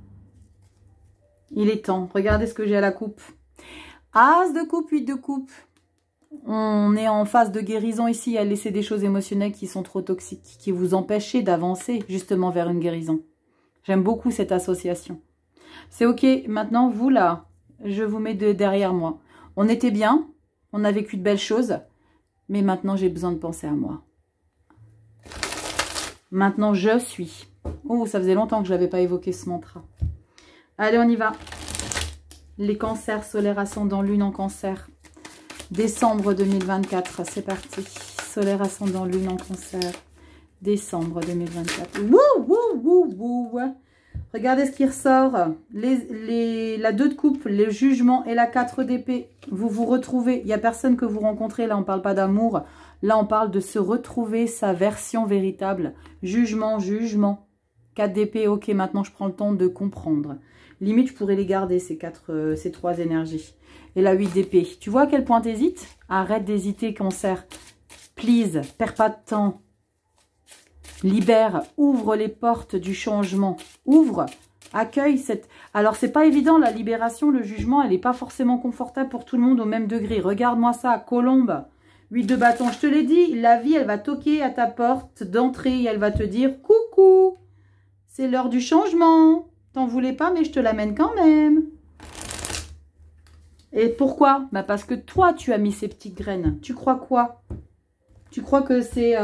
Il est temps. Regardez ce que j'ai à la coupe. As de coupe, 8 de coupe. On est en phase de guérison ici, à laisser des choses émotionnelles qui sont trop toxiques, qui vous empêchent d'avancer justement vers une guérison. J'aime beaucoup cette association. C'est ok, maintenant vous là, je vous mets derrière moi. On était bien, on a vécu de belles choses, mais maintenant j'ai besoin de penser à moi. Maintenant je suis. Oh, ça faisait longtemps que je n'avais pas évoqué ce mantra. Allez, on y va. Les cancers solaire ascendant lune en cancer. Décembre 2024, c'est parti. Solaire ascendant lune en cancer. Décembre 2024. Wouh, wouh, wouh, wouh. Regardez ce qui ressort. La 2 de coupe, le jugement et la 4 d'épée. Vous vous retrouvez. Il n'y a personne que vous rencontrez. Là, on ne parle pas d'amour. Là, on parle de se retrouver sa version véritable. Jugement, jugement. 4 d'épée, ok, maintenant je prends le temps de comprendre. Limite, je pourrais les garder, ces 3 énergies. Et la 8 d'épée. Tu vois à quel point t'hésites? Arrête d'hésiter, cancer. Please, perds pas de temps. Libère, ouvre les portes du changement. Ouvre Accueille cette... Alors, c'est pas évident, la libération, le jugement, elle n'est pas forcément confortable pour tout le monde au même degré. Regarde-moi ça, colombe. 8 de bâton, je te l'ai dit, la vie, elle va toquer à ta porte d'entrée et elle va te dire « Coucou, c'est l'heure du changement. T'en voulais pas, mais je te l'amène quand même. » Et pourquoi? Bah parce que toi, tu as mis ces petites graines. Tu crois quoi? Tu crois que c'est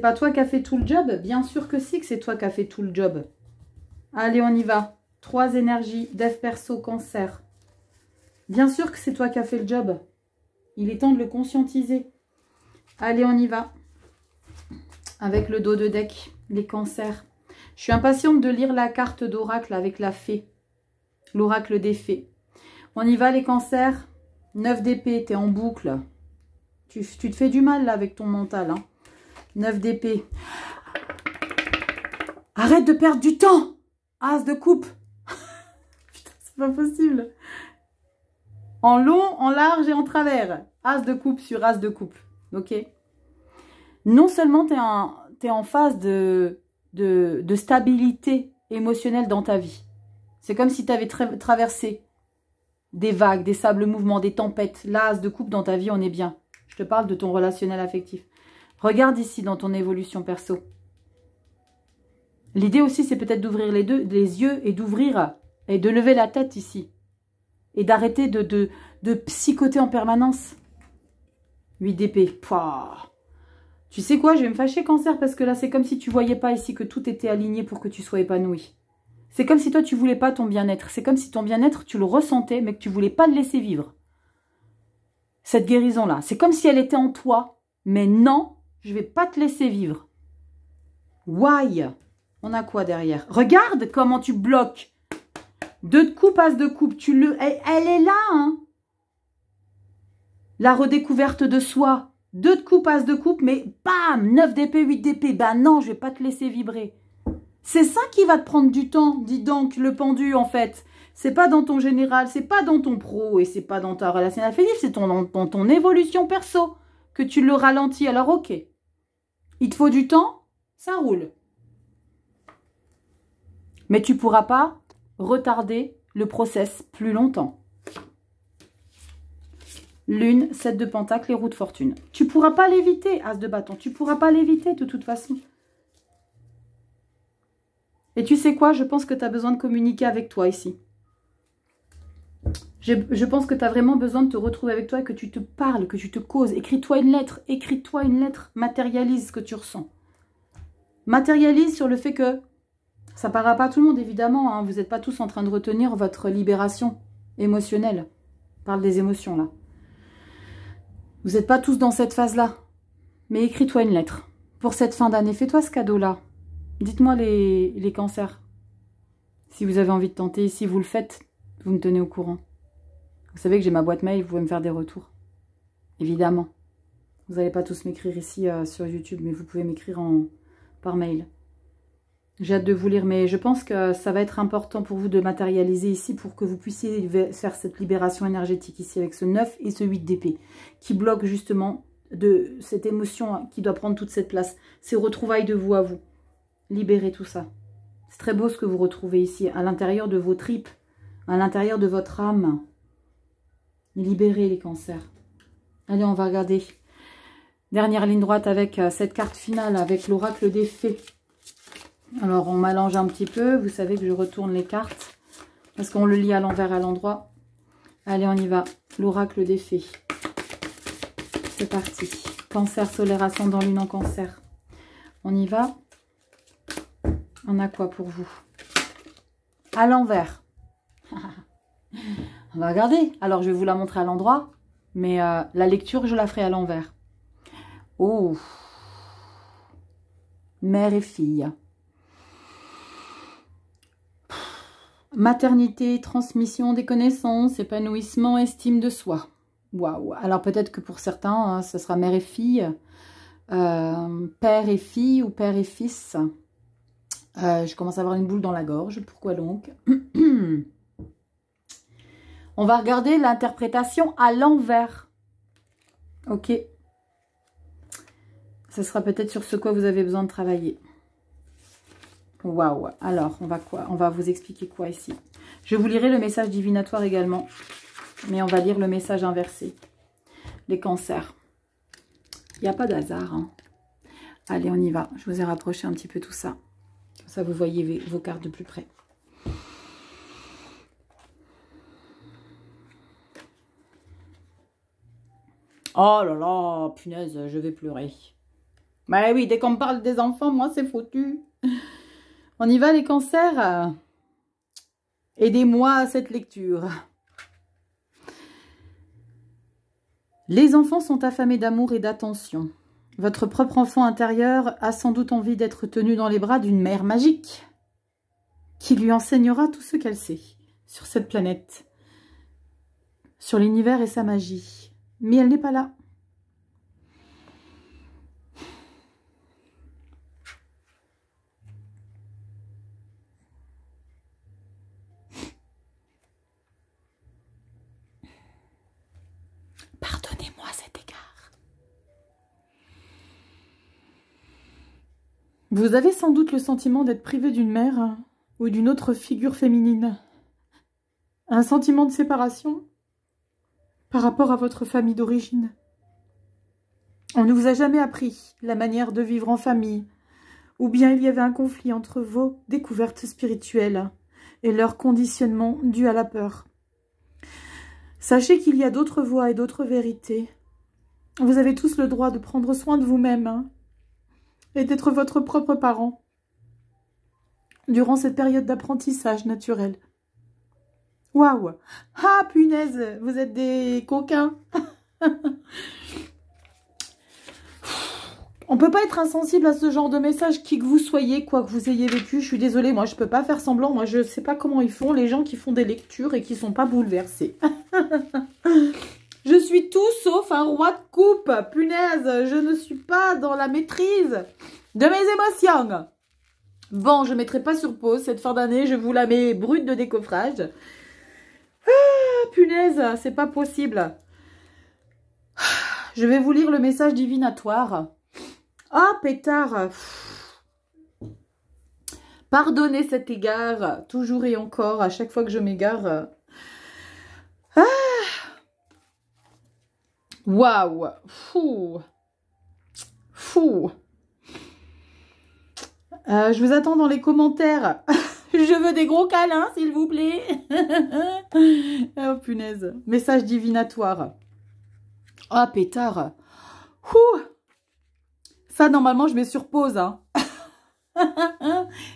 pas toi qui as fait tout le job? Bien sûr que si, que c'est toi qui as fait tout le job. Allez, on y va. 3 énergies, Dev perso, cancer. Bien sûr que c'est toi qui as fait le job. Il est temps de le conscientiser. Allez, on y va. Avec le dos de deck, les cancers. Je suis impatiente de lire la carte d'oracle avec la fée. L'oracle des fées. On y va, les cancers. 9 d'épée, t'es en boucle. Tu te fais du mal là avec ton mental. Hein. 9 d'épée. Arrête de perdre du temps. As de coupe. Putain, c'est pas possible. En long, en large et en travers. As de coupe sur as de coupe. Ok. Non seulement t'es en phase de stabilité émotionnelle dans ta vie. C'est comme si tu avais traversé des vagues, des sables mouvements, des tempêtes. Là, as de coupe dans ta vie, on est bien. Je te parle de ton relationnel affectif. Regarde ici dans ton évolution perso. L'idée aussi, c'est peut-être d'ouvrir les yeux et d'ouvrir et de lever la tête ici. Et d'arrêter de psychoter en permanence. 8 d'épée. Pouah. Tu sais quoi, je vais me fâcher, cancer, parce que là, c'est comme si tu voyais pas ici que tout était aligné pour que tu sois épanoui. C'est comme si toi, tu voulais pas ton bien-être. C'est comme si ton bien-être, tu le ressentais, mais que tu voulais pas le laisser vivre. Cette guérison-là. C'est comme si elle était en toi. Mais non, je vais pas te laisser vivre. Why? On a quoi derrière? Regarde comment tu bloques. 2 de coupe, as de coupe. Elle est là, hein. La redécouverte de soi. 2 de coupe, as de coupe, mais bam, 9 d'épée, 8 d'épée. Bah non, je vais pas te laisser vibrer. C'est ça qui va te prendre du temps, dis donc, le pendu, en fait. C'est pas dans ton général, c'est pas dans ton pro et c'est pas dans ta relation affective, c'est dans ton évolution perso que tu le ralentis. Alors, ok. Il te faut du temps, ça roule. Mais tu pourras pas retarder le process plus longtemps. Lune, 7 de pentacle et roue de fortune. Tu pourras pas l'éviter, as de bâton. Tu pourras pas l'éviter de toute façon. Et tu sais quoi? Je pense que tu as besoin de communiquer avec toi ici. Je pense que tu as vraiment besoin de te retrouver avec toi et que tu te parles, que tu te causes. Écris-toi une lettre. Écris-toi une lettre. Matérialise ce que tu ressens. Matérialise sur le fait que ça ne parlera pas à tout le monde, évidemment. Hein. Vous n'êtes pas tous en train de retenir votre libération émotionnelle. Je parle des émotions, là. Vous n'êtes pas tous dans cette phase-là. Mais écris-toi une lettre. Pour cette fin d'année, fais-toi ce cadeau-là. Dites-moi les cancers. Si vous avez envie de tenter, si vous le faites, vous me tenez au courant. Vous savez que j'ai ma boîte mail, vous pouvez me faire des retours. Évidemment. Vous n'allez pas tous m'écrire ici sur YouTube, mais vous pouvez m'écrire par mail. J'ai hâte de vous lire, mais je pense que ça va être important pour vous de matérialiser ici pour que vous puissiez faire cette libération énergétique ici avec ce 9 et ce 8 d'épée qui bloque justement de cette émotion qui doit prendre toute cette place. Ces retrouvailles de vous à vous. Libérez tout ça. C'est très beau ce que vous retrouvez ici, à l'intérieur de vos tripes, à l'intérieur de votre âme. Libérez les cancers. Allez, on va regarder. Dernière ligne droite avec cette carte finale, avec l'oracle des fées. Alors, on mélange un petit peu. Vous savez que je retourne les cartes, parce qu'on le lit à l'envers, à l'endroit. Allez, on y va. L'oracle des fées. C'est parti. Cancer solaire ascendant lune en cancer. On y va. On a quoi pour vous? À l'envers. On va regarder. Alors, je vais vous la montrer à l'endroit. Mais la lecture, je la ferai à l'envers. Oh. Mère et fille. Maternité, transmission des connaissances, épanouissement, estime de soi. Waouh. Alors, peut-être que pour certains, hein, ce sera mère et fille. Père et fille ou père et fils. Je commence à avoir une boule dans la gorge. Pourquoi donc? On va regarder l'interprétation à l'envers. Ok. Ce sera peut-être sur ce quoi vous avez besoin de travailler. Waouh. Alors, on va quoi? On va vous expliquer quoi ici? Je vous lirai le message divinatoire également. Mais on va lire le message inversé. Les cancers. Il n'y a pas d'hasard. Hein. Allez, on y va. Je vous ai rapproché un petit peu tout ça. Comme ça, vous voyez vos cartes de plus près. Oh là là, punaise, je vais pleurer. Bah oui, dès qu'on me parle des enfants, moi, c'est foutu. On y va, les cancers? Aidez-moi à cette lecture. Les enfants sont affamés d'amour et d'attention. Votre propre enfant intérieur a sans doute envie d'être tenu dans les bras d'une mère magique qui lui enseignera tout ce qu'elle sait sur cette planète, sur l'univers et sa magie. Mais elle n'est pas là. Pardonnez-moi cet égard. Vous avez sans doute le sentiment d'être privé d'une mère ou d'une autre figure féminine. Un sentiment de séparation par rapport à votre famille d'origine. On ne vous a jamais appris la manière de vivre en famille, ou bien il y avait un conflit entre vos découvertes spirituelles et leur conditionnement dû à la peur. Sachez qu'il y a d'autres voies et d'autres vérités. Vous avez tous le droit de prendre soin de vous-même et d'être votre propre parent durant cette période d'apprentissage naturel. Waouh! Ah, punaise! Vous êtes des coquins! On peut pas être insensible à ce genre de message, qui que vous soyez, quoi que vous ayez vécu. Je suis désolée, moi je peux pas faire semblant. Moi je sais pas comment ils font, les gens qui font des lectures et qui sont pas bouleversés. Je suis tout sauf un roi de coupe. Punaise, je ne suis pas dans la maîtrise de mes émotions. Bon, je ne mettrai pas sur pause cette fin d'année. Je vous la mets brute de décoffrage. Ah, punaise, c'est pas possible. Je vais vous lire le message divinatoire. Ah, pétard. Pardonnez cet égard, toujours et encore, à chaque fois que je m'égare. Ah. Waouh. Fou. Fou. Je vous attends dans les commentaires. Je veux des gros câlins, s'il vous plaît. Oh, punaise. Message divinatoire. Ah, pétard. Ouh. Ça, normalement, je mets sur pause. Hein.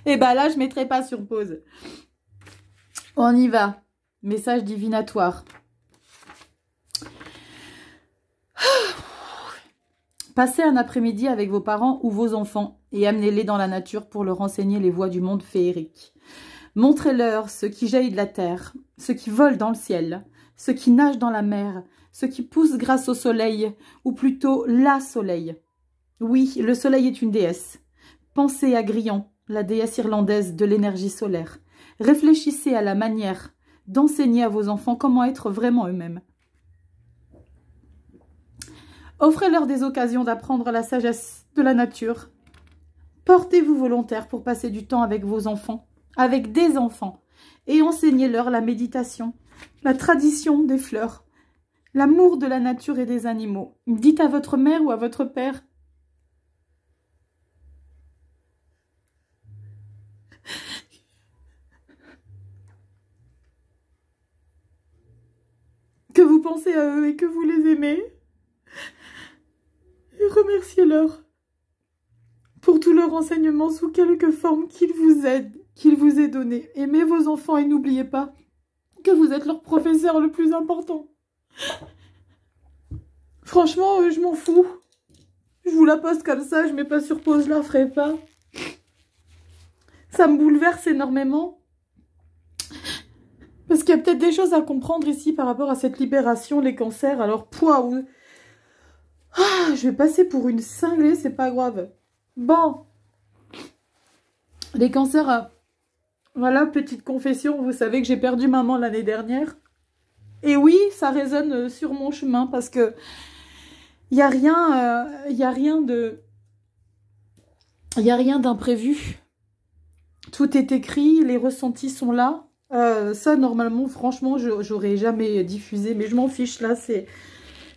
Et ben là, je ne mettrai pas sur pause. On y va. Message divinatoire. Passez un après-midi avec vos parents ou vos enfants et amenez-les dans la nature pour leur enseigner les voies du monde féerique. Montrez-leur ce qui jaillit de la terre, ce qui vole dans le ciel, ce qui nage dans la mer, ce qui pousse grâce au soleil, ou plutôt la soleil. Oui, le soleil est une déesse. Pensez à Grion, la déesse irlandaise de l'énergie solaire. Réfléchissez à la manière d'enseigner à vos enfants comment être vraiment eux-mêmes. Offrez-leur des occasions d'apprendre la sagesse de la nature. Portez-vous volontaire pour passer du temps avec vos enfants, avec des enfants, et enseignez-leur la méditation, la tradition des fleurs, l'amour de la nature et des animaux. Dites à votre mère ou à votre père que vous pensez à eux et que vous les aimez. Et remerciez-leur pour tous leurs enseignements sous quelque forme qu'ils vous aident, qu'ils vous aient donné. Aimez vos enfants et n'oubliez pas que vous êtes leur professeur le plus important. Franchement, je m'en fous. Je vous la poste comme ça, je mets pas sur pause, je la ferai pas. Ça me bouleverse énormément. Parce qu'il y a peut-être des choses à comprendre ici par rapport à cette libération, les cancers. Alors, pouah, ah, je vais passer pour une cinglée, c'est pas grave. Bon. Les cancers, voilà, petite confession. Vous savez que j'ai perdu maman l'année dernière. Et oui, ça résonne sur mon chemin parce que il n'y a rien d'imprévu. Tout est écrit, les ressentis sont là. Ça, normalement, franchement, j'aurais jamais diffusé, mais je m'en fiche, là, c'est...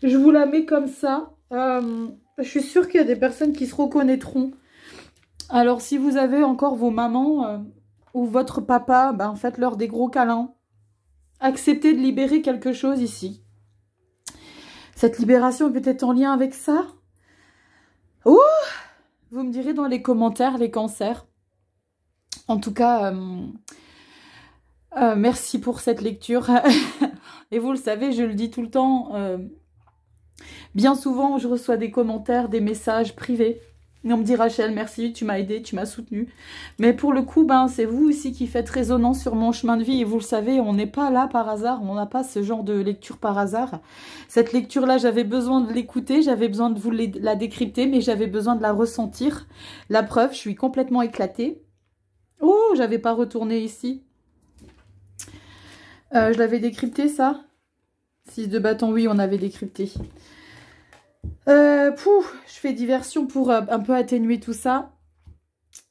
Je vous la mets comme ça. Je suis sûre qu'il y a des personnes qui se reconnaîtront. Alors, si vous avez encore vos mamans ou votre papa, ben, faites-leur des gros câlins. Acceptez de libérer quelque chose ici. Cette libération est peut-être en lien avec ça. Ouh! Vous me direz dans les commentaires, les cancers. En tout cas, merci pour cette lecture. Et vous le savez, je le dis tout le temps, bien souvent, je reçois des commentaires, des messages privés. Et on me dit, Rachel, merci, tu m'as aidé, tu m'as soutenu. Mais pour le coup, ben, c'est vous aussi qui faites résonance sur mon chemin de vie. Et vous le savez, on n'est pas là par hasard. On n'a pas ce genre de lecture par hasard. Cette lecture-là, j'avais besoin de l'écouter. J'avais besoin de vous la décrypter. Mais j'avais besoin de la ressentir. La preuve, je suis complètement éclatée. Oh, j'avais pas retourné ici. Je l'avais décrypté, ça. 6 de bâton, oui, on avait décrypté. Je fais diversion pour un peu atténuer tout ça.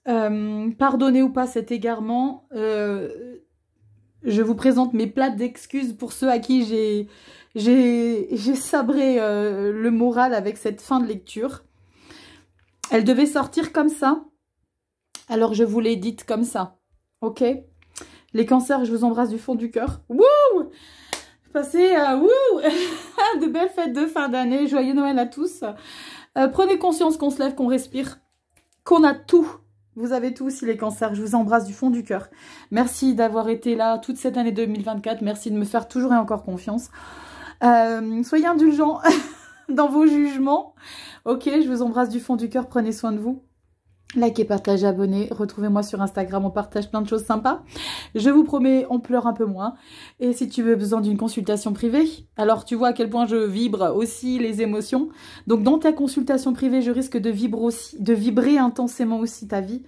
Pardonnez ou pas cet égarement. Je vous présente mes plates d'excuses pour ceux à qui j'ai sabré le moral avec cette fin de lecture. Elle devait sortir comme ça. Alors je vous l'ai dite comme ça. Ok? Les cancers, je vous embrasse du fond du cœur. Wouh! Passez de belles fêtes de fin d'année. Joyeux Noël à tous. Prenez conscience qu'on se lève, qu'on respire, qu'on a tout. Vous avez tout aussi les cancers. Je vous embrasse du fond du cœur. Merci d'avoir été là toute cette année 2024. Merci de me faire toujours et encore confiance. Soyez indulgents dans vos jugements. Ok, je vous embrasse du fond du cœur. Prenez soin de vous. Likez, partagez, abonnez. Retrouvez-moi sur Instagram, on partage plein de choses sympas. Je vous promets, on pleure un peu moins. Et si tu veux besoin d'une consultation privée, alors tu vois à quel point je vibre aussi les émotions. Donc dans ta consultation privée, je risque de vibrer intensément aussi ta vie.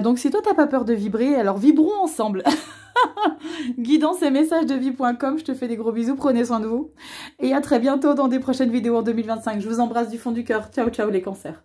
Donc si toi t'as pas peur de vibrer, alors vibrons ensemble. Guidance et messages de vie.com, je te fais des gros bisous, prenez soin de vous. Et à très bientôt dans des prochaines vidéos en 2025. Je vous embrasse du fond du cœur. Ciao, ciao les cancers.